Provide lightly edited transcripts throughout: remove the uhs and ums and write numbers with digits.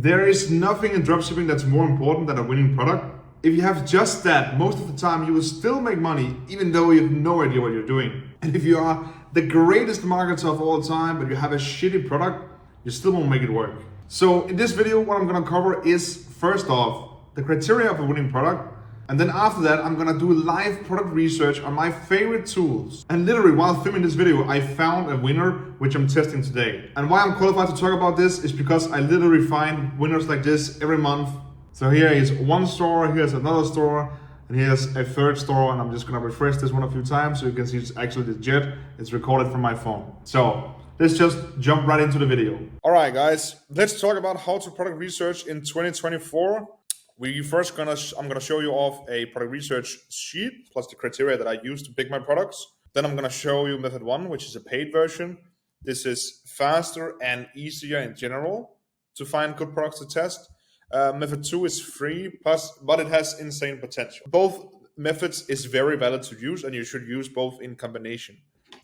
There is nothing in dropshipping that's more important than a winning product. If you have just that, most of the time you will still make money even though you have no idea what you're doing. And if you are the greatest marketer of all time but you have a shitty product, you still won't make it work. So in this video, what I'm gonna cover is, first off, the criteria of a winning product. And then after that, I'm gonna do live product research on my favorite tools. And literally while filming this video, I found a winner, which I'm testing today. And why I'm qualified to talk about this is because I literally find winners like this every month. So here is one store, here's another store, and here's a third store. And I'm just gonna refresh this one a few times so you can see it's actually legit. It's recorded from my phone. So let's just jump right into the video. All right, guys, let's talk about how to product research in 2024. I'm gonna show you off a product research sheet plus the criteria that I use to pick my products. Then I'm gonna show you method 1, which is a paid version. This is faster and easier in general to find good products to test. Method 2 is free, but it has insane potential. Both methods is very valid to use, and you should use both in combination.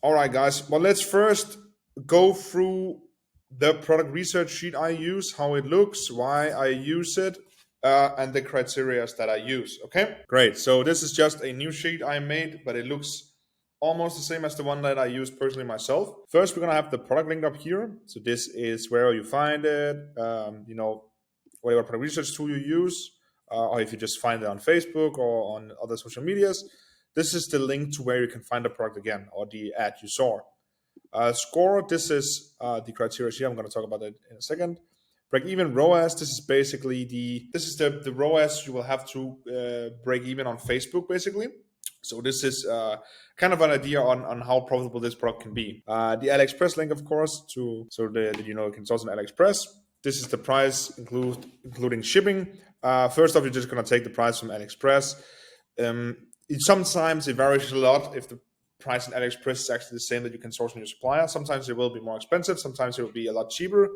All right, guys. Well, let's first go through the product research sheet I use, how it looks, why I use it. And the criteria that I use. Okay, great. So this is just a new sheet I made, but it looks almost the same as the one that I use personally myself. First, we're gonna have the product linked up here. So this is where you find it. Whatever product research tool you use, or if you just find it on Facebook or on other social medias, this is the link to where you can find the product again, or the ad you saw. Score. This is the criteria here. I'm gonna talk about it in a second. Break even ROAS, this is basically the ROAS you will have to break even on Facebook, basically. So this is kind of an idea on how profitable this product can be. The AliExpress link, of course, you can source on AliExpress. This is the price including shipping. First off, you're just gonna take the price from AliExpress. Sometimes it varies a lot if the price in AliExpress is actually the same that you can source from your supplier. Sometimes it will be more expensive. Sometimes it will be a lot cheaper.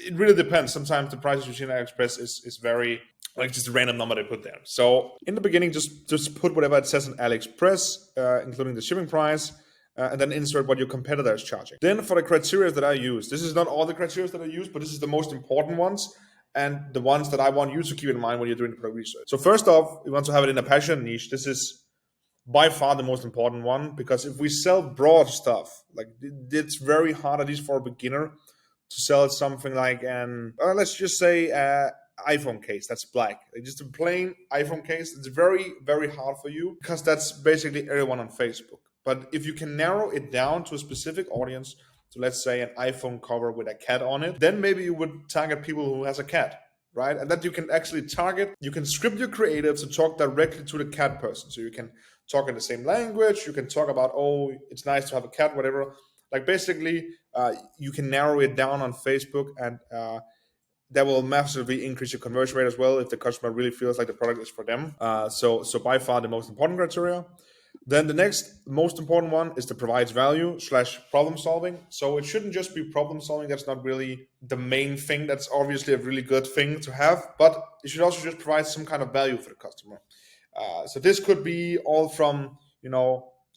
It really depends. Sometimes the prices you see in AliExpress is very, like, just a random number they put there. So in the beginning, just put whatever it says on AliExpress, including the shipping price, and then insert what your competitor is charging. Then for the criteria that I use, this is not all the criteria that I use, but this is the most important ones and the ones that I want you to keep in mind when you're doing product research. So first off, we want to have it in a passion niche. This is by far the most important one, because if we sell broad stuff, like, it's very hard, at least for a beginner, to sell something like let's just say iPhone case that's black, just a plain iPhone case. It's very, very hard for you because that's basically everyone on Facebook. But if you can narrow it down to a specific audience, so let's say an iPhone cover with a cat on it, then maybe you would target people who has a cat, right? And that you can actually target. You can script your creative to talk directly to the cat person. So you can talk in the same language. You can talk about, oh, it's nice to have a cat, whatever. Like, basically, you can narrow it down on Facebook, and that will massively increase your conversion rate as well if the customer really feels like the product is for them. So by far the most important criteria. Then the next most important one is the provides value / problem solving. So it shouldn't just be problem solving. That's not really the main thing. That's obviously a really good thing to have, but it should also just provide some kind of value for the customer. So this could be all from,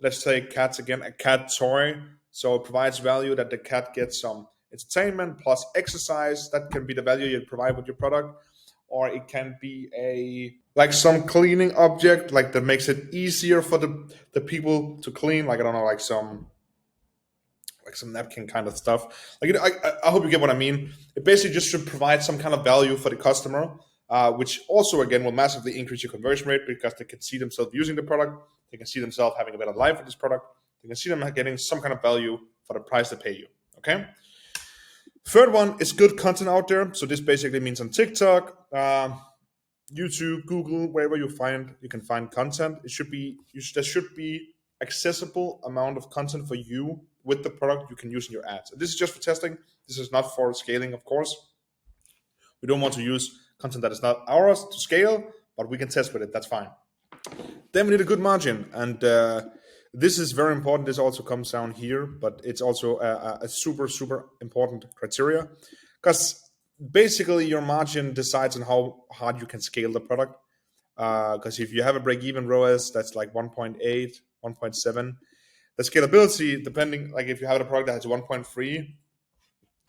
let's say cats again, a cat toy. So it provides value that the cat gets some entertainment plus exercise. That can be the value you provide with your product. Or it can be some cleaning object, like, that makes it easier for the people to clean. Like, I don't know, like some napkin kind of stuff. Like, I hope you get what I mean. It basically just should provide some kind of value for the customer, which also, again, will massively increase your conversion rate because they can see themselves using the product. They can see themselves having a better life with this product. You can see them getting some kind of value for the price they pay you, okay? Third one is good content out there. So this basically means on TikTok, YouTube, Google, wherever you can find content. There should be accessible amount of content for you with the product you can use in your ads. And this is just for testing. This is not for scaling, of course. We don't want to use content that is not ours to scale, but we can test with it. That's fine. Then we need a good margin, and this is very important. This also comes down here, but it's also a super, super important criteria, because basically your margin decides on how hard you can scale the product. Because if you have a break-even ROAS that's like 1.8, 1.7, the scalability, depending, like if you have a product that has 1.3,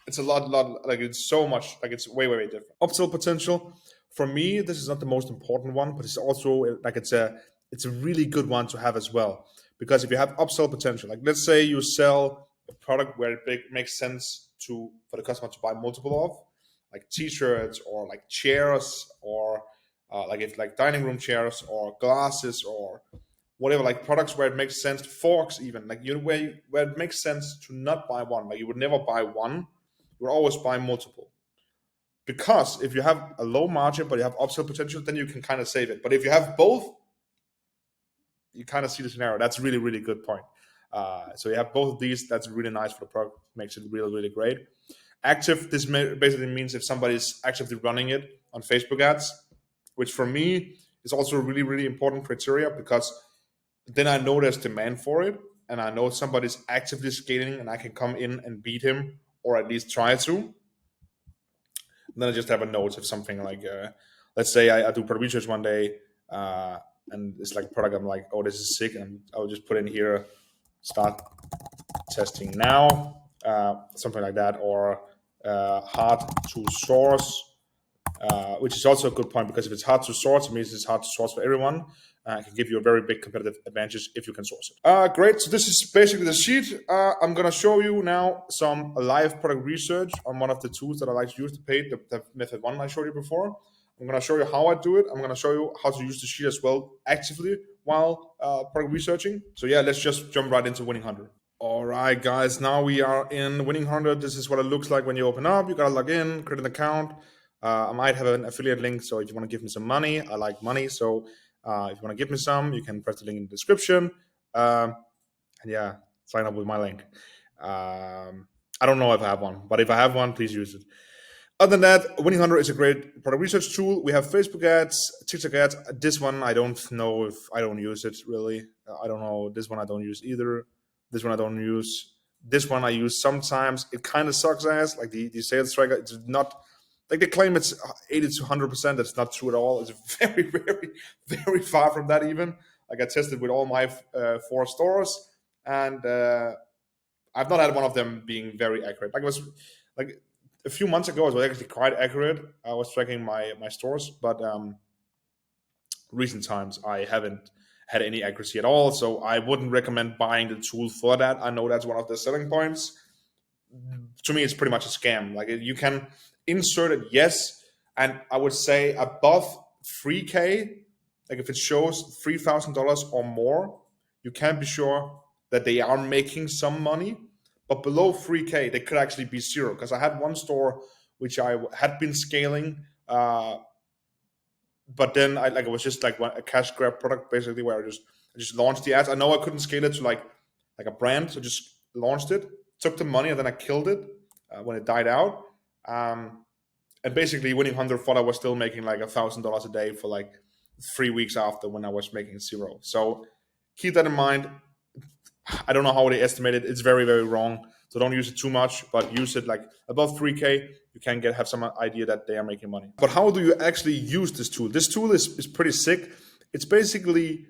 It's a lot, like it's so much, like it's way, way, way different. Upsell potential, for me, this is not the most important one, but it's also like it's a really good one to have as well. Because if you have upsell potential, like let's say you sell a product where makes sense to for the customer to buy multiple of, like t-shirts or like chairs or like if like dining room chairs or glasses or whatever, like products where it makes sense, forks even, like where it makes sense to not buy one, like you would never buy one, you would always buy multiple. Because if you have a low margin but you have upsell potential, then you can kind of save it. But if you have both, you kind of see the scenario. That's really, really good point. So you have both of these. That's really nice for the product. Makes it really, really great. Active. This basically means if somebody's actively running it on Facebook ads, which for me is also a really, really important criteria because then I know there's demand for it, and I know somebody's actively scaling, and I can come in and beat him or at least try to. And then I just have a note of something like, let's say I do product research one day. And it's like product, I'm like, oh, this is sick, and I'll just put in here, start testing now, something like that, or hard to source, which is also a good point because if it's hard to source, it means it's hard to source for everyone. It can give you a very big competitive advantage if you can source it. Great, so this is basically the sheet. I'm going to show you now some live product research on one of the tools that I like to use to pay, the method one I showed you before. I'm going to show you how I do it. I'm going to show you how to use the sheet as well actively while product researching. So yeah, let's just jump right into Winning 100. All right, guys, now we are in Winning 100. This is what it looks like when you open up. You got to log in, create an account. I might have an affiliate link, so if you want to give me some money, I like money. So if you want to give me some, you can press the link in the description. And yeah, sign up with my link. I don't know if I have one, but if I have one, please use it. Other than that, Winning 100 is a great product research tool. We have Facebook ads, TikTok ads. This one, I don't know if I don't use it really. I don't know. This one I don't use either. This one I don't use. This one I use sometimes. It kind of sucks ass. Like the sales tracker, it's not, like they claim it's 80 to 100%. That's not true at all. It's very, very, very far from that even. Like I tested with all my 4 stores, and I've not had one of them being very accurate. Like it was like a few months ago, it was actually quite accurate. I was tracking my stores, but recent times I haven't had any accuracy at all. So I wouldn't recommend buying the tool for that. I know that's one of the selling points. To me, it's pretty much a scam. Like you can insert it, yes, and I would say above 3K, like if it shows $3,000 or more, you can be sure that they are making some money. But below 3K, they could actually be zero. Because I had one store which I had been scaling, but then it was just like a cash grab product basically, where I just launched the ads. I know I couldn't scale it to like a brand, so just launched it, took the money, and then I killed it when it died out. And basically, Winning 100 thought I was still making like $1,000 a day for like 3 weeks after when I was making zero. So keep that in mind. I don't know how they estimate it. It's very, very wrong. So don't use it too much, but use it like above 3K. You can have some idea that they are making money. But how do you actually use this tool? This tool is pretty sick. It's basically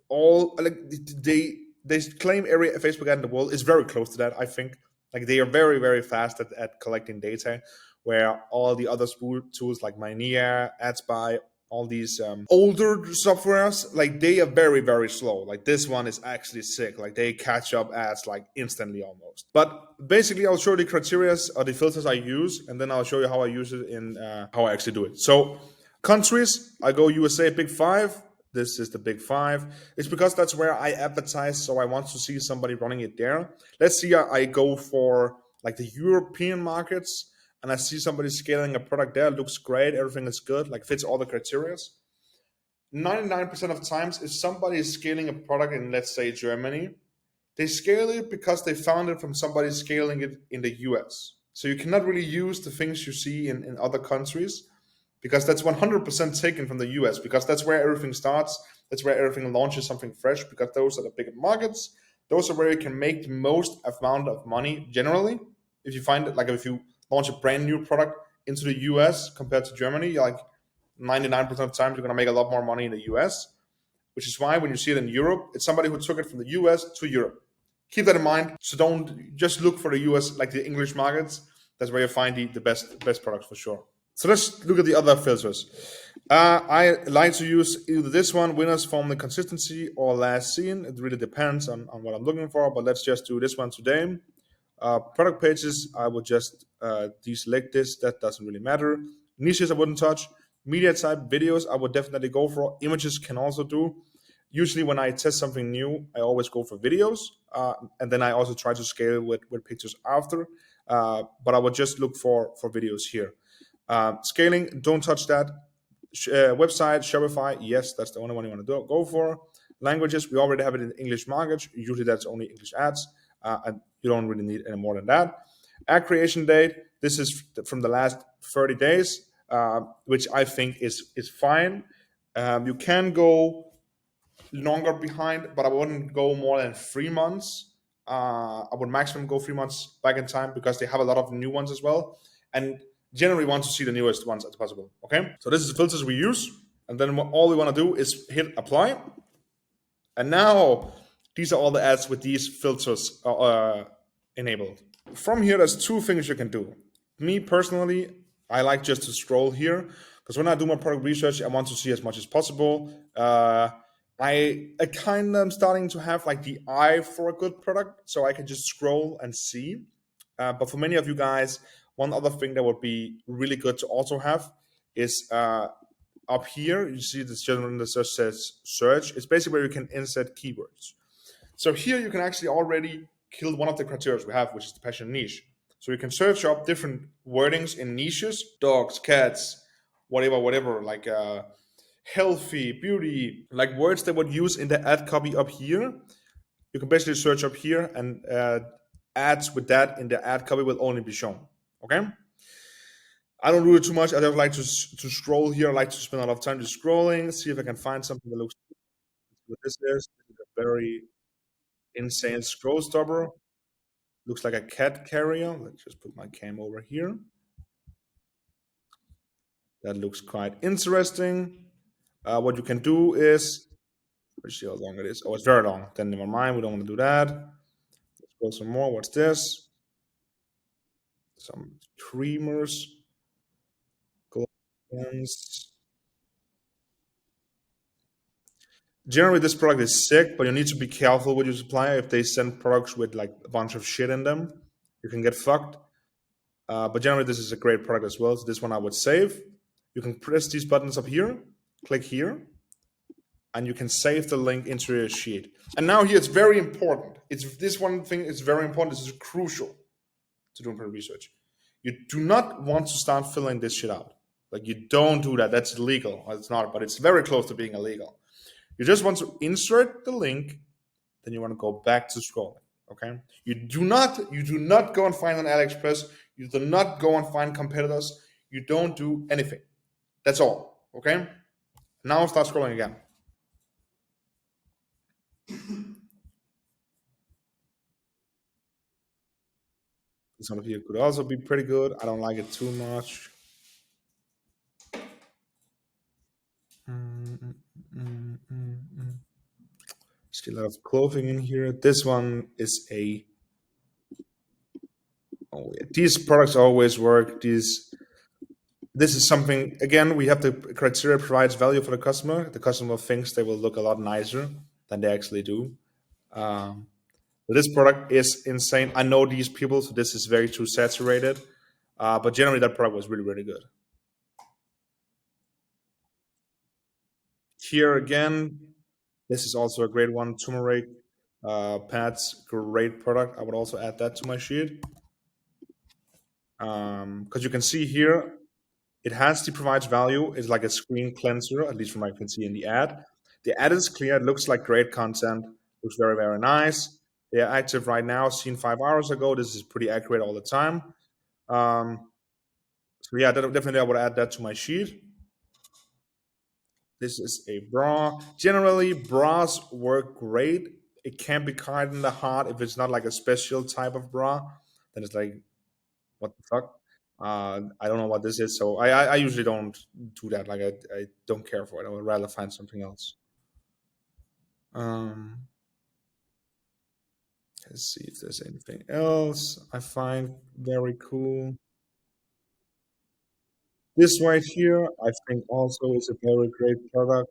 all like they claim every Facebook ad in the world is very close to that. I think like they are very, very fast at collecting data, where all the other tools like Mynea, AdSpy, all these older softwares, like they are very, very slow. Like this one is actually sick. Like they catch up ads like instantly almost. But basically, I'll show you the criteria or the filters I use, and then I'll show you how I use it in how I actually do it. So countries, I go USA Big 5. This is the Big 5. It's because that's where I advertise, so I want to see somebody running it there. Let's see, I go for like the European markets, and I see somebody scaling a product there, looks great, everything is good, like fits all the criteria. 99% of times, if somebody is scaling a product in, let's say, Germany, they scale it because they found it from somebody scaling it in the US. So you cannot really use the things you see in other countries, because that's 100% taken from the US, because that's where everything starts, that's where everything launches something fresh, because those are the bigger markets. Those are where you can make the most amount of money generally. If you find it, like if you launch a brand new product into the US compared to Germany, like 99% of the time, you're going to make a lot more money in the US, which is why when you see it in Europe, it's somebody who took it from the US to Europe. Keep that in mind. So don't just look for the US, like the English markets. That's where you find the best products for sure. So let's look at the other filters. I like to use either this one, winners from the consistency, or last seen. It really depends on what I'm looking for, but let's just do this one today. Product pages, I would just deselect this. That doesn't really matter. Niches, I wouldn't touch. Media type, videos, I would definitely go for. Images can also do. Usually, when I test something new, I always go for videos, and then I also try to scale with pictures after. But I would just look for videos here. Scaling, don't touch that. Website, Shopify, yes, that's the only one you want to go for. Languages, we already have it in English market. Usually that's only English ads, and you don't really need any more than that. Ad creation date, this is from the last 30 days, which I think is fine. You can go longer behind, but I wouldn't go more than 3 months. I would maximum go 3 months back in time because they have a lot of new ones as well, and generally want to see the newest ones as possible. Okay, so this is the filters we use, and then all we want to do is hit apply, and now these are all the ads with these filters enabled. From here, there's two things you can do. Me personally, I like just to scroll here because when I do my product research, I want to see as much as possible. I kind of am starting to have like the eye for a good product, so I can just scroll and see. But for many of you guys, one other thing that would be really good to also have is up here. You see this gentleman that just says search. It's basically where you can insert keywords. So here you can actually already kill one of the criteria we have, which is the passion niche. So you can search up different wordings in niches: dogs, cats, whatever, like healthy, beauty, like words that would use in the ad copy up here. You can basically search up here, and ads with that in the ad copy will only be shown. Okay. I don't do it too much. I don't like to scroll here. I like to spend a lot of time just scrolling, see if I can find something that looks what this is. This is a very insane scroll stopper. Looks like a cat carrier. Let's just put my cam over here. That looks quite interesting. What you can do is, let's see how long it is. Oh, it's very long. Then never mind. We don't want to do that. Let's go some more. What's this? Some creamers. Glans. Generally, this product is sick, but you need to be careful with your supplier. If they send products with like a bunch of shit in them, you can get fucked. But generally, this is a great product as well. So this one I would save. You can press these buttons up here, click here, and you can save the link into your sheet. And now here, it's very important. It's this one thing is very important. This is crucial to doing product research. You do not want to start filling this shit out. Like you don't do that. That's illegal. Well, it's not, but it's very close to being illegal. You just want to insert the link, then you want to go back to scrolling. Okay. You do not go and find on AliExpress. You do not go and find competitors. You don't do anything. That's all. Okay. Now start scrolling again. This one here could also be pretty good. I don't like it too much. Mm, mm, mm, mm, mm. Still a lot of clothing in here. This one is a. Oh, yeah. These products always work. This is something, again, we have the criteria provides value for the customer. The customer thinks they will look a lot nicer than they actually do. Um, but this product is insane. I know these people, so this is very too saturated. But generally, that product was really, really good. Here again, this is also a great one. Turmeric pads, great product. I would also add that to my sheet. Because you can see here, it has to provides value. It's like a screen cleanser, at least from what I can see in the ad. The ad is clear. It looks like great content. Looks very, very nice. They are active right now, seen 5 hours ago. This is pretty accurate all the time. Um, so yeah, definitely I would add that to my sheet. This is a bra. Generally, bras work great. It can be kind of hard if it's not like a special type of bra. Then it's like, what the fuck? I don't know what this is, so I usually don't do that. Like I don't care for it. I would rather find something else. Um, let's see if there's anything else I find very cool. This right here, I think also is a very great product.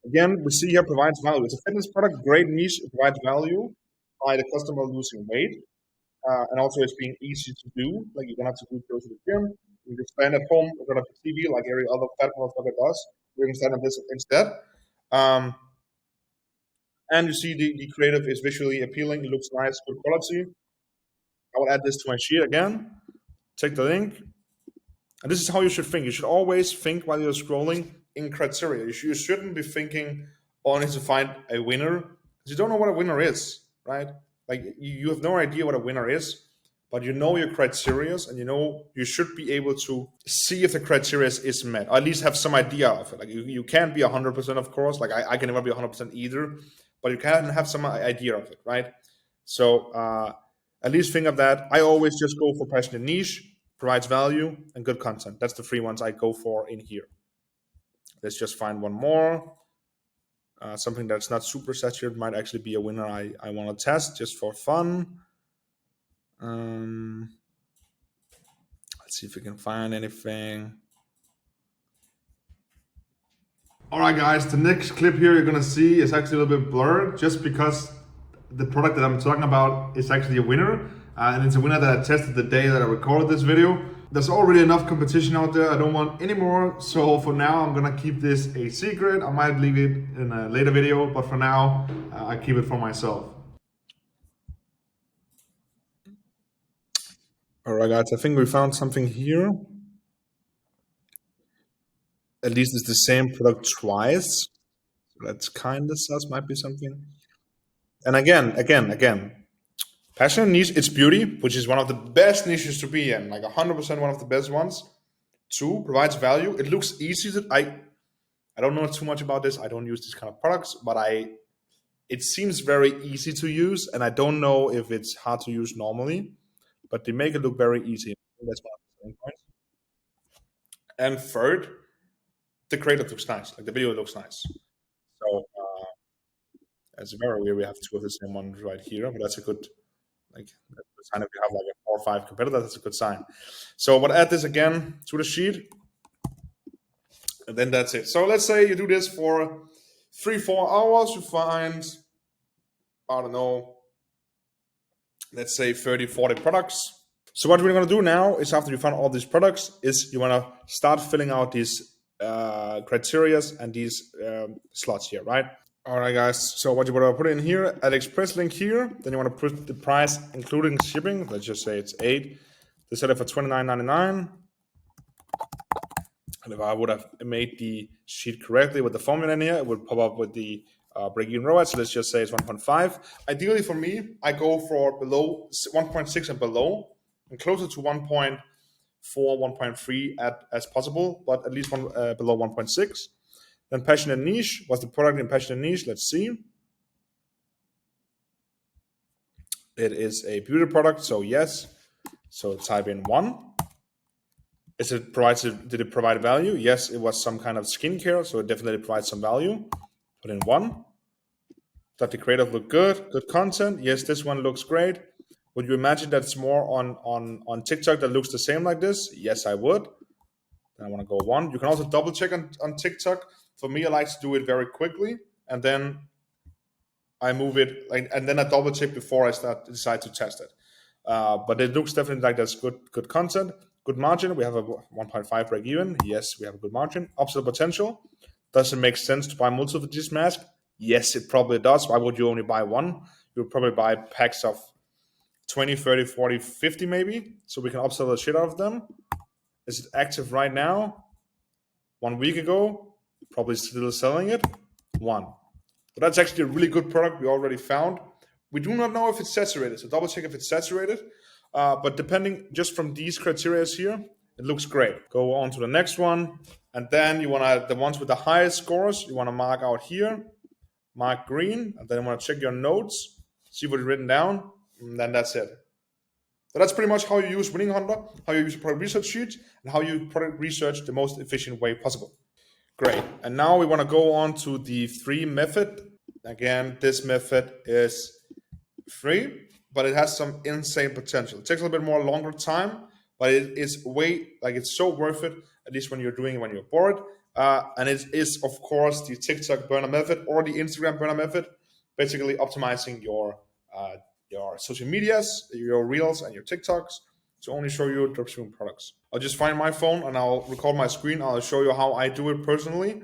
Again, we see here provides value. It's a fitness product, great niche, it provides value by the customer losing weight. And also it's being easy to do. Like you don't have to go to the gym. You can stand at home in front of the TV like every other fat motherfucker does. You can stand on this instead. Um, and you see the creative is visually appealing. It looks nice, good quality. I will add this to my sheet again. Take the link. And this is how you should think. You should always think while you're scrolling in criteria. You shouldn't be thinking only to find a winner because you don't know what a winner is, right? Like you have no idea what a winner is, but you know your criterias and you know you should be able to see if the criteria is met, or at least have some idea of it. Like you can't be 100%, of course. Like I can never be 100% either, but you can have some idea of it, right? So at least think of that. I always just go for passionate niche, provides value, and good content. That's the three ones I go for in here. Let's just find one more. Something that's not super saturated might actually be a winner I want to test just for fun. Let's see if we can find anything. All right, guys, the next clip here you're gonna see is actually a little bit blurred just because the product that I'm talking about is actually a winner. And it's a winner that I tested the day that I recorded this video. There's already enough competition out there. I don't want any more. So for now, I'm gonna keep this a secret. I might leave it in a later video, but for now, I keep it for myself. All right, guys, I think we found something here. At least it's the same product twice. That's kind of sus, might be something. And again, passion niche, it's beauty, which is one of the best niches to be in, like 100% one of the best ones. Two, provides value. It looks easy. I don't know too much about this. I don't use these kind of products, but it seems very easy to use, and I don't know if it's hard to use normally, but they make it look very easy. That's one of the selling points. And third, the creative looks nice. Like the video looks nice. So it's very weird. We have two of the same ones right here, but that's a good like that's a sign if you have like a 4 or 5 competitor. That's a good sign. So we'll add this again to the sheet, and then that's it. So let's say you do this for 3 4 hours. You find I don't know, let's say 30 40 products. So what we're going to do now is after you find all these products is you want to start filling out these criterias and these slots here, right? All right, guys. So what you want to put in here, AliExpress link here. Then you want to put the price including shipping. Let's just say it's 8. They set it for $29.99. And if I would have made the sheet correctly with the formula in here, it would pop up with the break-even ROAS. So let's just say it's 1.5. Ideally for me, I go for below 1.6 and below, and closer to 1.4, 1.3 as possible, but at least below 1.6. Then passionate niche. What's the product in passionate niche? Let's see. It is a beauty product, so yes. So type in 1. Did it provide value? Yes, it was some kind of skincare, so it definitely provides some value. Put in 1. Does the creative look good? Good content? Yes, this one looks great. Would you imagine that's more on TikTok that looks the same like this? Yes, I would. Then I want to go 1. You can also double check on TikTok. For me, I like to do it very quickly, and then I move it, and then I double check before I decide to test it. But it looks definitely like that's good content, good margin. We have a 1.5 break even. Yes, we have a good margin. Upsell potential. Does it make sense to buy multiple of these masks? Yes, it probably does. Why would you only buy one? You would probably buy packs of 20, 30, 40, 50 maybe, so we can upsell the shit out of them. Is it active right now? 1 week ago, probably still selling it. 1. But that's actually a really good product we already found. We do not know if it's saturated, so double check if it's saturated. But depending just from these criteria here, it looks great. Go on to the next one. And then you want to, the ones with the highest scores, you want to mark out here, mark green, and then you want to check your notes, see what's written down, and then that's it. So that's pretty much how you use Winning Hunter, how you use a product research sheet, and how you product research the most efficient way possible. Great. And now we want to go on to the free method. Again, this method is free, but it has some insane potential. It takes a little bit more longer time, but it is it's so worth it. at least when you're bored. And it is, of course, the TikTok burner method or the Instagram burner method, basically optimizing your social medias, your reels, and your TikToks to only show you dropshipping products. I'll just find my phone and I'll record my screen. I'll show you how I do it personally,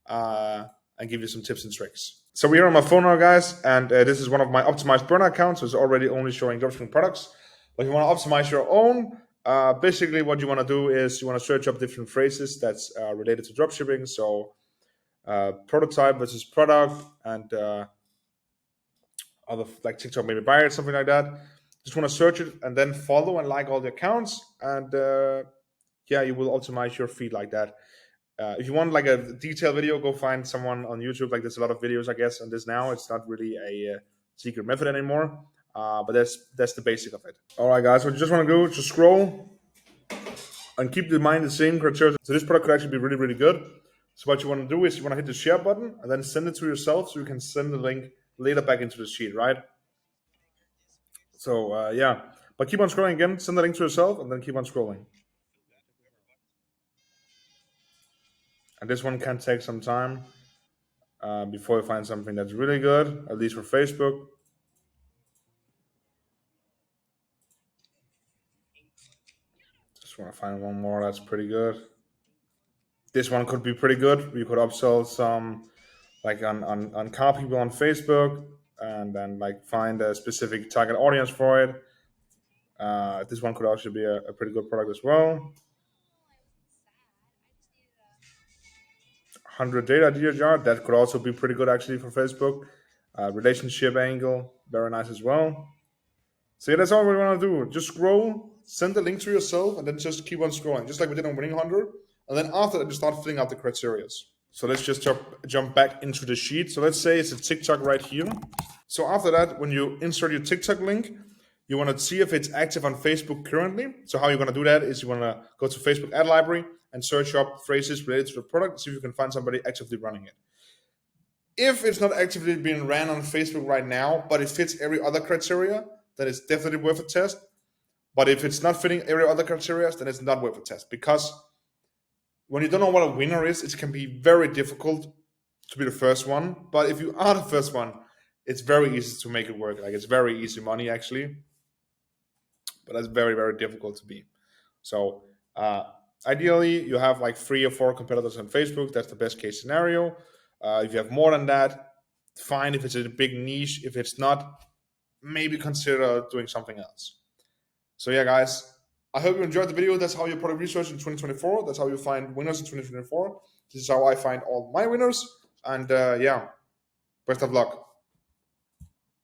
and give you some tips and tricks. So we're on my phone now, guys, and this is one of my optimized burner accounts. So it's already only showing dropshipping products. But if you want to optimize your own, basically what you want to do is you want to search up different phrases that's related to dropshipping. So prototype versus product, and other like TikTok maybe buyer, something like that. Just want to search it and then follow and like all the accounts, and you will optimize your feed like that. If you want like a detailed video, go find someone on YouTube. Like there's a lot of videos, I guess, on this now. It's not really a secret method anymore, but that's the basic of it. All right, guys. What you just want to do is just scroll and keep in mind the same criteria. So this product could actually be really, really good. So what you want to do is you want to hit the share button and then send it to yourself, so you can send the link later back into the sheet, right? So but keep on scrolling again. Send the link to yourself and then keep on scrolling. And this one can take some time before you find something that's really good, at least for Facebook. Just want to find one more that's pretty good. This one could be pretty good. You could upsell some, like on car people on Facebook, and then like find a specific target audience for it. This one could actually be a pretty good product as well. 100 data DRR, that could also be pretty good actually for Facebook. Relationship angle, very nice as well. So yeah, that's all we want to do. Just scroll, send the link to yourself, and then just keep on scrolling, just like we did on Winning Hunter. And then after that, just start filling out the criteria. So let's just jump back into the sheet. So let's say it's a TikTok right here. So after that, when you insert your TikTok link, you want to see if it's active on Facebook currently. So how you're going to do that is you want to go to Facebook ad library and search up phrases related to the product, see if you can find somebody actively running it. If it's not actively being ran on Facebook right now, but it fits every other criteria, then it's definitely worth a test. But if it's not fitting every other criteria, then it's not worth a test, because when you don't know what a winner is, it can be very difficult to be the first one. But if you are the first one, it's very easy to make it work. Like it's very easy money actually, but that's very, very difficult to be. So ideally, you have like 3 or 4 competitors on Facebook. That's the best case scenario. If you have more than that, fine. If it's a big niche, if it's not, maybe consider doing something else. So yeah, guys, I hope you enjoyed the video. That's how you product research in 2024. That's how you find winners in 2024. This is how I find all my winners. And best of luck.